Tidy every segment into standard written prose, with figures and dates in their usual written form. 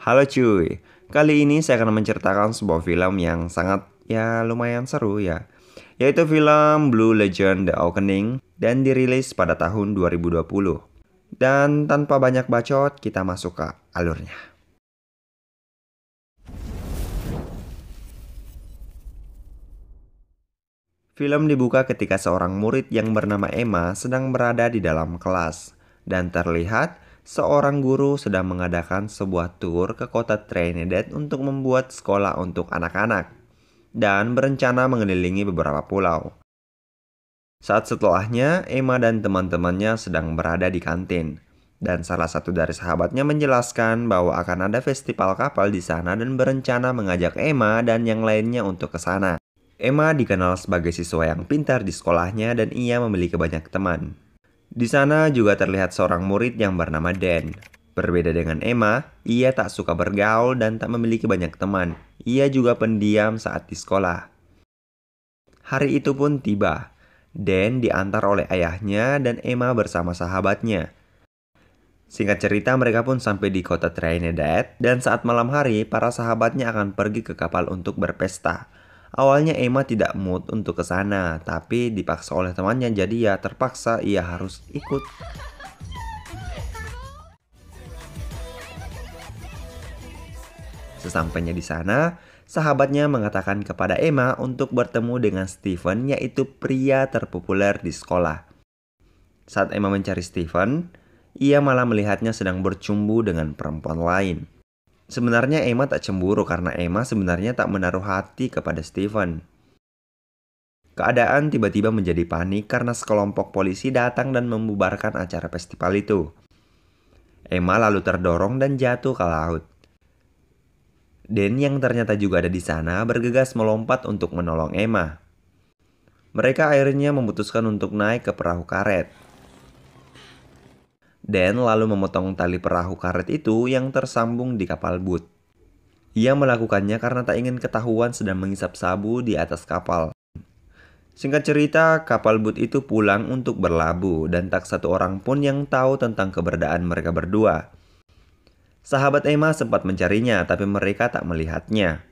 Halo cuy, kali ini saya akan menceritakan sebuah film yang sangat lumayan seru ya. Yaitu film Blue Legend The Awakening dan dirilis pada tahun 2020. Dan tanpa banyak bacot, kita masuk ke alurnya. Film dibuka ketika seorang murid yang bernama Emma sedang berada di dalam kelas. Dan terlihat seorang guru sedang mengadakan sebuah tur ke kota Trinidad untuk membuat sekolah untuk anak-anak. Dan berencana mengelilingi beberapa pulau. Saat setelahnya, Emma dan teman-temannya sedang berada di kantin. Dan salah satu dari sahabatnya menjelaskan bahwa akan ada festival kapal di sana dan berencana mengajak Emma dan yang lainnya untuk ke sana. Emma dikenal sebagai siswa yang pintar di sekolahnya dan ia memiliki banyak teman. Di sana juga terlihat seorang murid yang bernama Dan. Berbeda dengan Emma, ia tak suka bergaul dan tak memiliki banyak teman. Ia juga pendiam saat di sekolah. Hari itu pun tiba. Dan diantar oleh ayahnya dan Emma bersama sahabatnya. Singkat cerita, mereka pun sampai di kota Trinidad dan saat malam hari, para sahabatnya akan pergi ke kapal untuk berpesta. Awalnya Emma tidak mood untuk ke sana, tapi dipaksa oleh temannya jadi ya terpaksa ia harus ikut. Sesampainya di sana, sahabatnya mengatakan kepada Emma untuk bertemu dengan Steven, yaitu pria terpopuler di sekolah. Saat Emma mencari Steven, ia malah melihatnya sedang bercumbu dengan perempuan lain. Sebenarnya Emma tak cemburu karena Emma sebenarnya tak menaruh hati kepada Steven. Keadaan tiba-tiba menjadi panik karena sekelompok polisi datang dan membubarkan acara festival itu. Emma lalu terdorong dan jatuh ke laut. Dan yang ternyata juga ada di sana bergegas melompat untuk menolong Emma. Mereka akhirnya memutuskan untuk naik ke perahu karet. Dan lalu memotong tali perahu karet itu yang tersambung di kapal boot. Ia melakukannya karena tak ingin ketahuan sedang menghisap sabu di atas kapal. Singkat cerita, kapal boot itu pulang untuk berlabuh dan tak satu orang pun yang tahu tentang keberadaan mereka berdua. Sahabat Emma sempat mencarinya, tapi mereka tak melihatnya.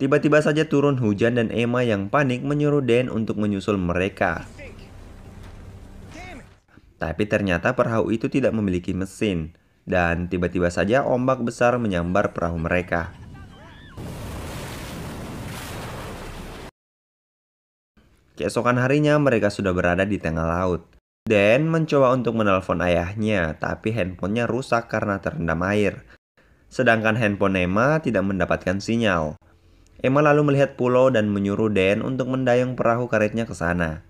Tiba-tiba saja turun hujan dan Emma yang panik menyuruh Dan untuk menyusul mereka. Tapi ternyata perahu itu tidak memiliki mesin, dan tiba-tiba saja ombak besar menyambar perahu mereka. Keesokan harinya mereka sudah berada di tengah laut. Dan mencoba untuk menelpon ayahnya, tapi handphonenya rusak karena terendam air. Sedangkan handphone Emma tidak mendapatkan sinyal. Emma lalu melihat pulau dan menyuruh Dan untuk mendayung perahu karetnya ke sana.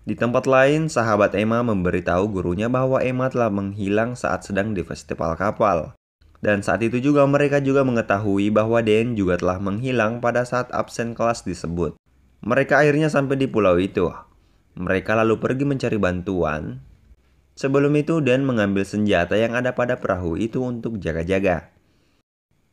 Di tempat lain, sahabat Emma memberitahu gurunya bahwa Emma telah menghilang saat sedang di festival kapal. Dan saat itu juga mereka juga mengetahui bahwa Dan juga telah menghilang pada saat absen kelas disebut. Mereka akhirnya sampai di pulau itu. Mereka lalu pergi mencari bantuan. Sebelum itu Dan mengambil senjata yang ada pada perahu itu untuk jaga-jaga.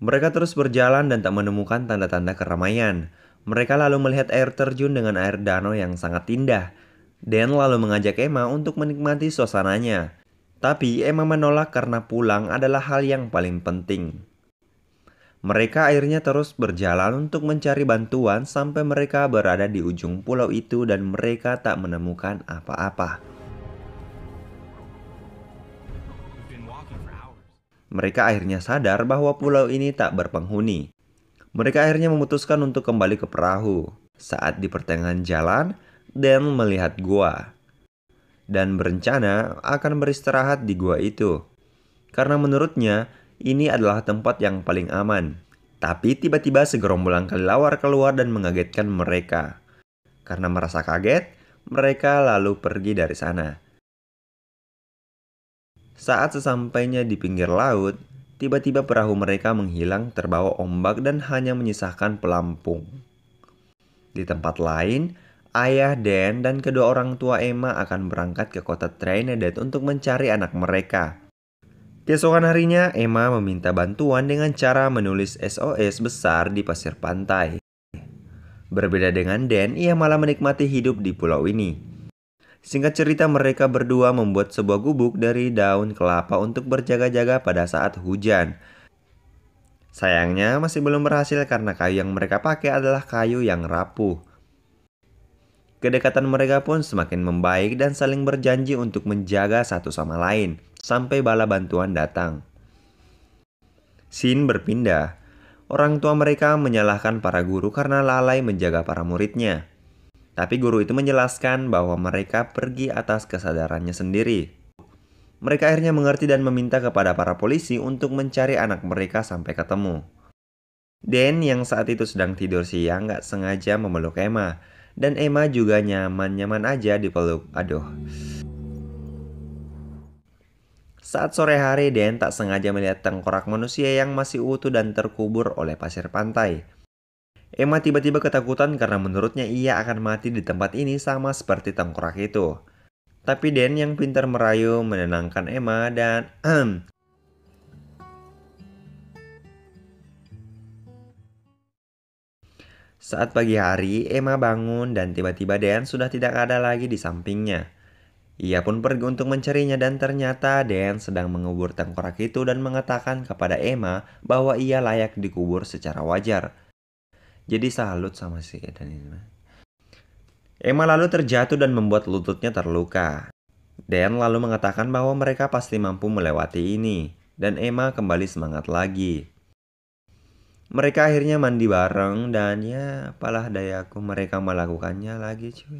Mereka terus berjalan dan tak menemukan tanda-tanda keramaian. Mereka lalu melihat air terjun dengan air danau yang sangat indah. Dan lalu mengajak Emma untuk menikmati suasananya. Tapi Emma menolak karena pulang adalah hal yang paling penting. Mereka akhirnya terus berjalan untuk mencari bantuan sampai mereka berada di ujung pulau itu dan mereka tak menemukan apa-apa. Mereka akhirnya sadar bahwa pulau ini tak berpenghuni. Mereka akhirnya memutuskan untuk kembali ke perahu. Saat di pertengahan jalan, Dan melihat gua dan berencana akan beristirahat di gua itu. Karena menurutnya, ini adalah tempat yang paling aman. Tapi tiba-tiba segerombolan kelelawar keluar dan mengagetkan mereka. Karena merasa kaget, mereka lalu pergi dari sana. Saat sesampainya di pinggir laut, tiba-tiba perahu mereka menghilang terbawa ombak dan hanya menyisakan pelampung. Di tempat lain, ayah Dan dan kedua orang tua Emma akan berangkat ke kota Trinidad untuk mencari anak mereka. Keesokan harinya, Emma meminta bantuan dengan cara menulis SOS besar di pasir pantai. Berbeda dengan Dan, ia malah menikmati hidup di pulau ini. Singkat cerita, mereka berdua membuat sebuah gubuk dari daun kelapa untuk berjaga-jaga pada saat hujan. Sayangnya masih belum berhasil karena kayu yang mereka pakai adalah kayu yang rapuh. Kedekatan mereka pun semakin membaik dan saling berjanji untuk menjaga satu sama lain sampai bala bantuan datang. Scene berpindah. Orang tua mereka menyalahkan para guru karena lalai menjaga para muridnya. Tapi guru itu menjelaskan bahwa mereka pergi atas kesadarannya sendiri. Mereka akhirnya mengerti dan meminta kepada para polisi untuk mencari anak mereka sampai ketemu. Dan yang saat itu sedang tidur siang gak sengaja memeluk Emma. Dan Emma juga nyaman-nyaman aja dipeluk. Aduh. Saat sore hari, Dan tak sengaja melihat tengkorak manusia yang masih utuh dan terkubur oleh pasir pantai. Emma tiba-tiba ketakutan karena menurutnya ia akan mati di tempat ini sama seperti tengkorak itu. Tapi Dan yang pintar merayu menenangkan Emma dan saat pagi hari, Emma bangun dan tiba-tiba Dan sudah tidak ada lagi di sampingnya. Ia pun pergi untuk mencarinya dan ternyata Dan sedang mengubur tengkorak itu dan mengatakan kepada Emma bahwa ia layak dikubur secara wajar. Jadi salut sama si Dan ini. Emma lalu terjatuh dan membuat lututnya terluka. Dan lalu mengatakan bahwa mereka pasti mampu melewati ini. Dan Emma kembali semangat lagi. Mereka akhirnya mandi bareng dan ya apalah dayaku mereka melakukannya lagi cuy.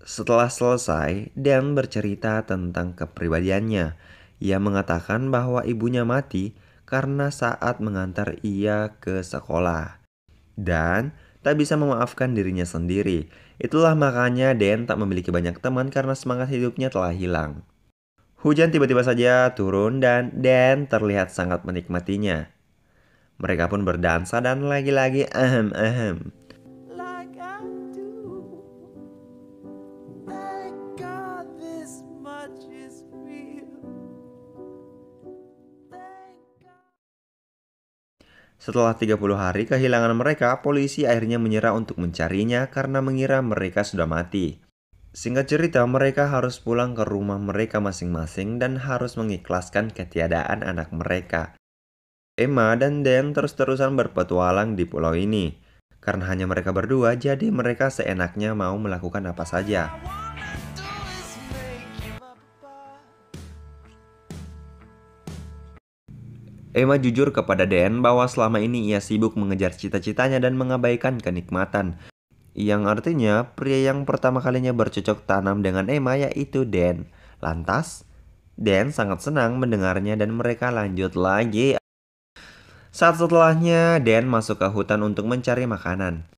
Setelah selesai, Dan bercerita tentang kepribadiannya. Ia mengatakan bahwa ibunya mati karena saat mengantar ia ke sekolah. Dan tak bisa memaafkan dirinya sendiri. Itulah makanya Dan tak memiliki banyak teman karena semangat hidupnya telah hilang. Hujan tiba-tiba saja turun dan Dan terlihat sangat menikmatinya. Mereka pun berdansa dan lagi-lagi ahem. Like I do. Thank God this much is real. Thank God. Setelah 30 hari kehilangan mereka, polisi akhirnya menyerah untuk mencarinya karena mengira mereka sudah mati. Singkat cerita, mereka harus pulang ke rumah mereka masing-masing dan harus mengikhlaskan ketiadaan anak mereka. Emma dan Dan terus-terusan berpetualang di pulau ini. Karena hanya mereka berdua, jadi mereka seenaknya mau melakukan apa saja. Do is make you my papa. Emma jujur kepada Dan bahwa selama ini ia sibuk mengejar cita-citanya dan mengabaikan kenikmatan. Yang artinya, pria yang pertama kalinya bercocok tanam dengan Emma yaitu Dan. Lantas, Dan sangat senang mendengarnya dan mereka lanjut lagi. Saat setelahnya, Dan masuk ke hutan untuk mencari makanan.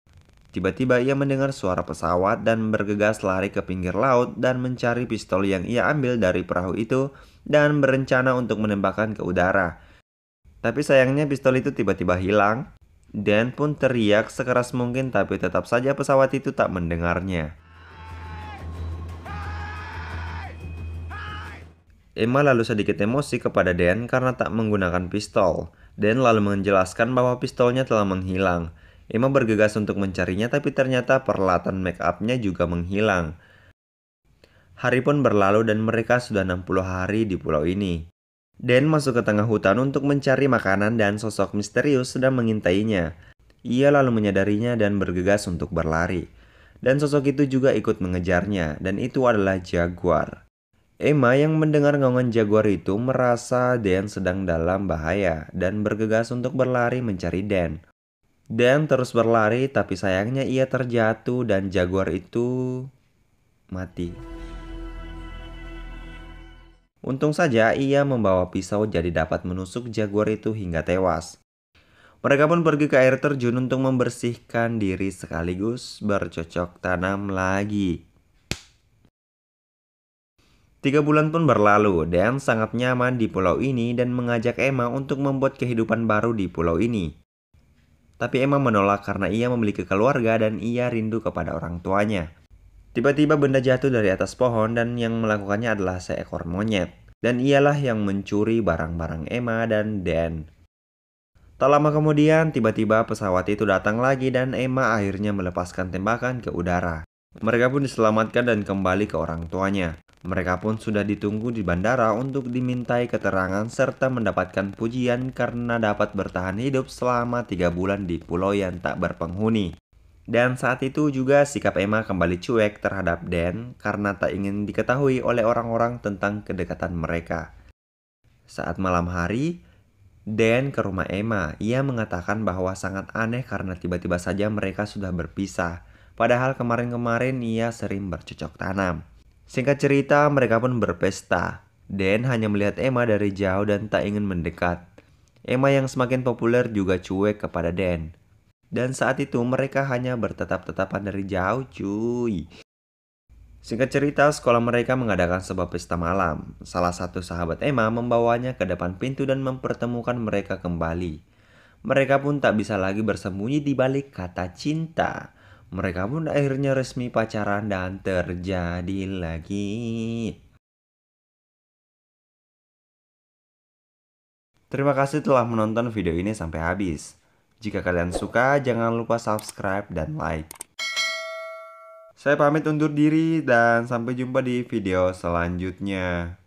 Tiba-tiba ia mendengar suara pesawat dan bergegas lari ke pinggir laut dan mencari pistol yang ia ambil dari perahu itu dan berencana untuk menembakkan ke udara. Tapi sayangnya pistol itu tiba-tiba hilang. Dan pun teriak sekeras mungkin tapi tetap saja pesawat itu tak mendengarnya. Emma lalu sedikit emosi kepada Dan karena tak menggunakan pistol. Dan lalu menjelaskan bahwa pistolnya telah menghilang. Emma bergegas untuk mencarinya tapi ternyata peralatan make up-nya juga menghilang. Hari pun berlalu dan mereka sudah 60 hari di pulau ini. Dan masuk ke tengah hutan untuk mencari makanan dan sosok misterius sedang mengintainya. Ia lalu menyadarinya dan bergegas untuk berlari. Dan sosok itu juga ikut mengejarnya dan itu adalah jaguar. Emma yang mendengar gaungan jaguar itu merasa Dan sedang dalam bahaya dan bergegas untuk berlari mencari Dan. Dan terus berlari tapi sayangnya ia terjatuh dan jaguar itu mati. Untung saja ia membawa pisau jadi dapat menusuk jaguar itu hingga tewas. Mereka pun pergi ke air terjun untuk membersihkan diri sekaligus bercocok tanam lagi. 3 bulan pun berlalu, Dan sangat nyaman di pulau ini dan mengajak Emma untuk membuat kehidupan baru di pulau ini. Tapi Emma menolak karena ia memiliki keluarga dan ia rindu kepada orang tuanya. Tiba-tiba benda jatuh dari atas pohon dan yang melakukannya adalah seekor monyet. Dan ialah yang mencuri barang-barang Emma dan Dan. Tak lama kemudian, tiba-tiba pesawat itu datang lagi dan Emma akhirnya melepaskan tembakan ke udara. Mereka pun diselamatkan dan kembali ke orang tuanya. Mereka pun sudah ditunggu di bandara untuk dimintai keterangan serta mendapatkan pujian karena dapat bertahan hidup selama 3 bulan di pulau yang tak berpenghuni. Dan saat itu juga sikap Emma kembali cuek terhadap Dan karena tak ingin diketahui oleh orang-orang tentang kedekatan mereka. Saat malam hari, Dan ke rumah Emma. Ia mengatakan bahwa sangat aneh karena tiba-tiba saja mereka sudah berpisah. Padahal kemarin-kemarin ia sering bercocok tanam. Singkat cerita, mereka pun berpesta. Dan hanya melihat Emma dari jauh dan tak ingin mendekat. Emma yang semakin populer juga cuek kepada Dan. Dan saat itu mereka hanya bertetap-tetapan dari jauh, cuy. Singkat cerita, sekolah mereka mengadakan sebuah pesta malam. Salah satu sahabat Emma membawanya ke depan pintu dan mempertemukan mereka kembali. Mereka pun tak bisa lagi bersembunyi di balik kata cinta. Mereka pun akhirnya resmi pacaran dan terjadi lagi. Terima kasih telah menonton video ini sampai habis. Jika kalian suka, jangan lupa subscribe dan like. Saya pamit undur diri dan sampai jumpa di video selanjutnya.